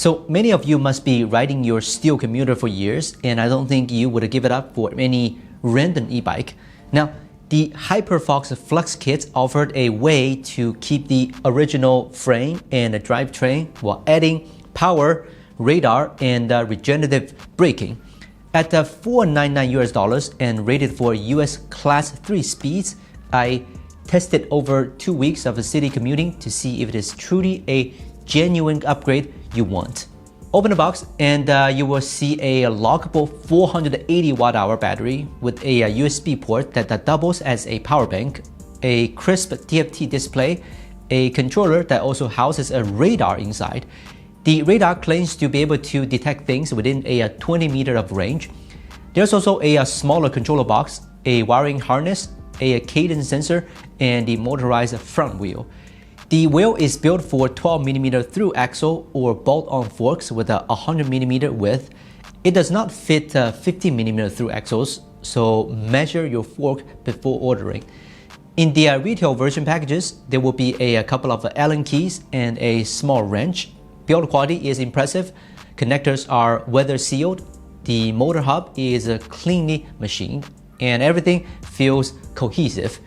So many of you must be riding your steel commuter for years, and I don't think you would give it up for any random e-bike. Now, the HyperFox FluxKit offered a way to keep the original frame and the drivetrain while adding power, radar, and regenerative braking. At $499 and rated for US Class 3 speeds, I tested over 2 weeks of city commuting to see if it is truly a genuine upgrade you want. Open the box and you will see a lockable 480 watt-hour battery with a USB port that doubles as a power bank, a crisp TFT display, a controller that also houses a radar inside. The radar claims to be able to detect things within a 20 meter of range. There's also a smaller controller box, a wiring harness, a cadence sensor, and the motorized front wheel. The wheel is built for 12mm through axle or bolt-on forks with a 100mm width. It does not fit 50mm through axles, so measure your fork before ordering. In the retail version packages, there will be a couple of Allen keys and a small wrench. Build quality is impressive. Connectors are weather sealed. The motor hub is cleanly machined, and everything feels cohesive.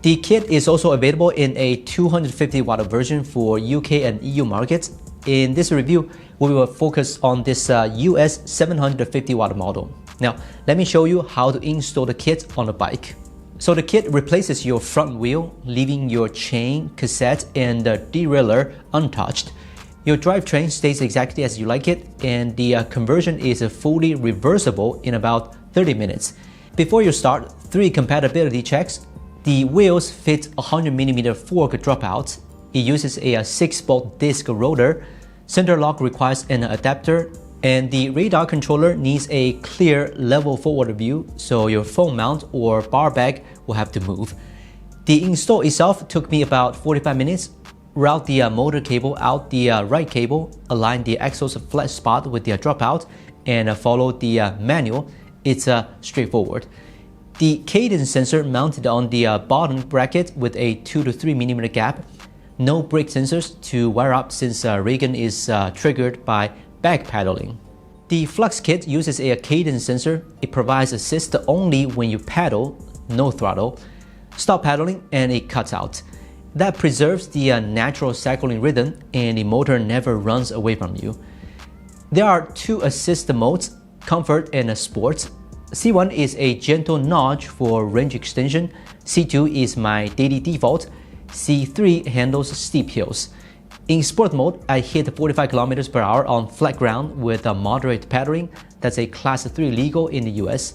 The kit is also available in a 250 watt version for UK and EU markets. In this review, we will focus on this US 750 watt model. Now, let me show you how to install the kit on the bike. So the kit replaces your front wheel, leaving your chain, cassette, and derailleur untouched. Your drivetrain stays exactly as you like it, and the conversion is fully reversible in about 30 minutes. Before you start, 3 compatibility checks. The wheels fit 100mm fork dropouts. It uses a 6-bolt disc rotor. Center lock requires an adapter, and the radar controller needs a clear level forward view, so your phone mount or bar bag will have to move. The install itself took me about 45 minutes. Route the motor cable out the right cable, align the axle's flat spot with the dropout, and follow the manual. It's straightforward. The cadence sensor mounted on the bottom bracket with a 2 to 3mm gap. No brake sensors to wire up since Regen is triggered by backpedaling. The FluxKit uses a cadence sensor. It provides assist only when you pedal, no throttle. Stop pedaling and it cuts out. That preserves the natural cycling rhythm, and the motor never runs away from you. There are 2 assist modes, Comfort and Sports. C1 is a gentle nudge for range extension. C2 is my daily default. C3 handles steep hills. In sport mode, I hit 45 km per hour on flat ground with a moderate pedaling. That's a Class 3 legal in the US.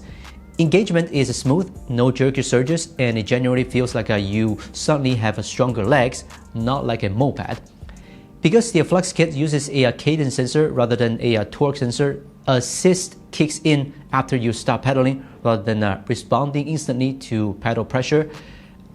Engagement is smooth, no jerky surges, and it generally feels like you suddenly have stronger legs, not like a moped. Because the FluxKit uses a cadence sensor rather than a torque sensor, assist kicks in after you stop pedaling rather than responding instantly to pedal pressure.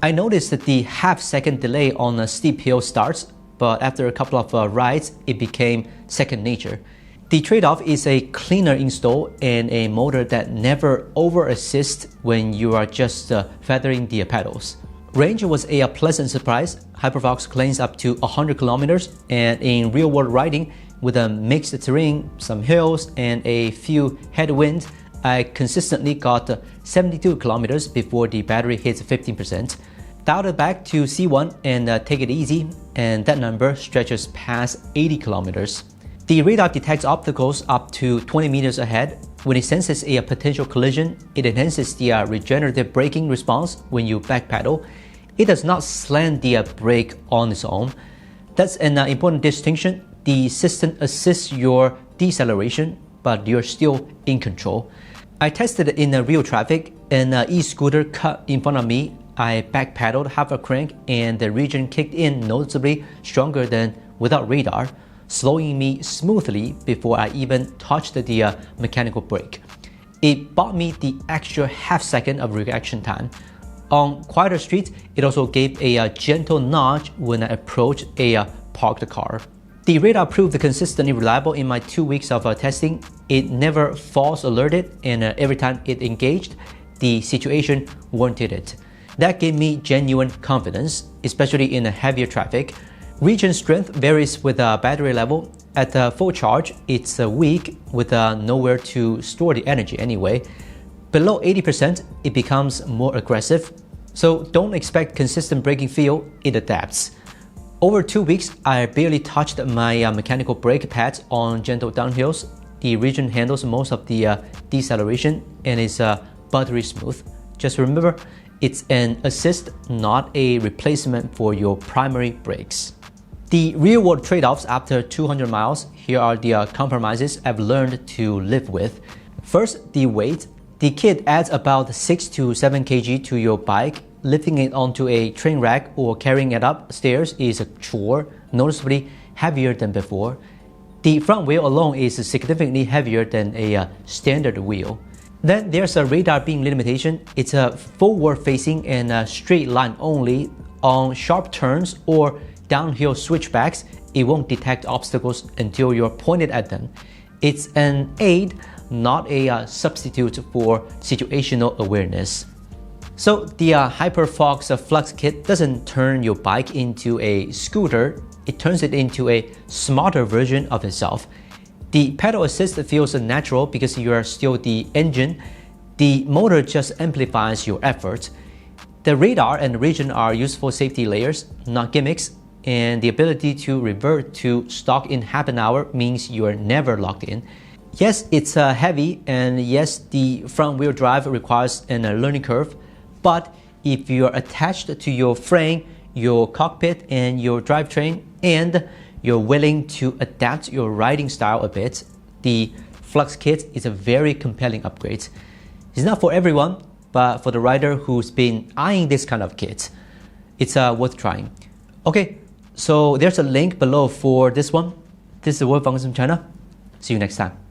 I noticed that the half-second delay on a steep hill starts, but after a couple of rides, it became second nature. The trade-off is a cleaner install and a motor that never over-assists when you are just feathering the pedals. Range was a pleasant surprise. HyperFox claims up to 100 km, and in real-world riding, with a mixed terrain, some hills, and a few headwinds, I consistently got 72 km before the battery hits 15%. Dial it back to C1 and take it easy, and that number stretches past 80 km. The radar detects obstacles up to 20 meters ahead. When it senses a potential collision, it enhances the regenerative braking response when you backpedal. It does not slam the brake on its own. That's an important distinction. The system assists your deceleration, but you're still in control. I tested it in real traffic. An e-scooter cut in front of me. I backpedaled half a crank, and the Regen kicked in noticeably stronger than without radar, slowing me smoothly before I even touched the mechanical brake. It bought me the extra half second of reaction time. On quieter streets, it also gave a gentle nudge when I approached a parked car. The radar proved consistently reliable in my 2 weeks of testing. It never false alerted, and every time it engaged, the situation warranted it. That gave me genuine confidence, especially in heavier traffic. Regen strength varies with battery level. At full charge, it's weak with nowhere to store the energy anyway. Below 80%, it becomes more aggressive. So don't expect consistent braking feel, it adapts. Over 2 weeks, I barely touched my mechanical brake pads on gentle downhills. The Regen handles most of the deceleration and is buttery smooth. Just remember, it's an assist, not a replacement for your primary brakes. The real-world trade-offs after 200 miles, here are the compromises I've learned to live with. First, the weight. The kit adds about 6 to 7 kg to your bike. Lifting it onto a train rack or carrying it upstairs is a chore, noticeably heavier than before. The front wheel alone is significantly heavier than a standard wheel. Then there's a radar beam limitation. It's a forward-facing and a straight line only. On sharp turns or downhill switchbacks, it won't detect obstacles until you're pointed at them. It's an aid, not a substitute for situational awareness. So the HyperFox FluxKit doesn't turn your bike into a scooter, it turns it into a smarter version of itself. The pedal assist feels natural because you are still the engine. The motor just amplifies your effort. The radar and Regen are useful safety layers, not gimmicks, and the ability to revert to stock in half an hour means you are never locked in. Yes, it's heavy, and yes, the front wheel drive requires a learning curve, but if you are attached to your frame, your cockpit, and your drivetrain, and you're willing to adapt your riding style a bit, the FluxKit is a very compelling upgrade. It's not for everyone, but for the rider who's been eyeing this kind of kit, it's worth trying. Okay, so there's a link below for this one. This is Wolfgang from China. See you next time.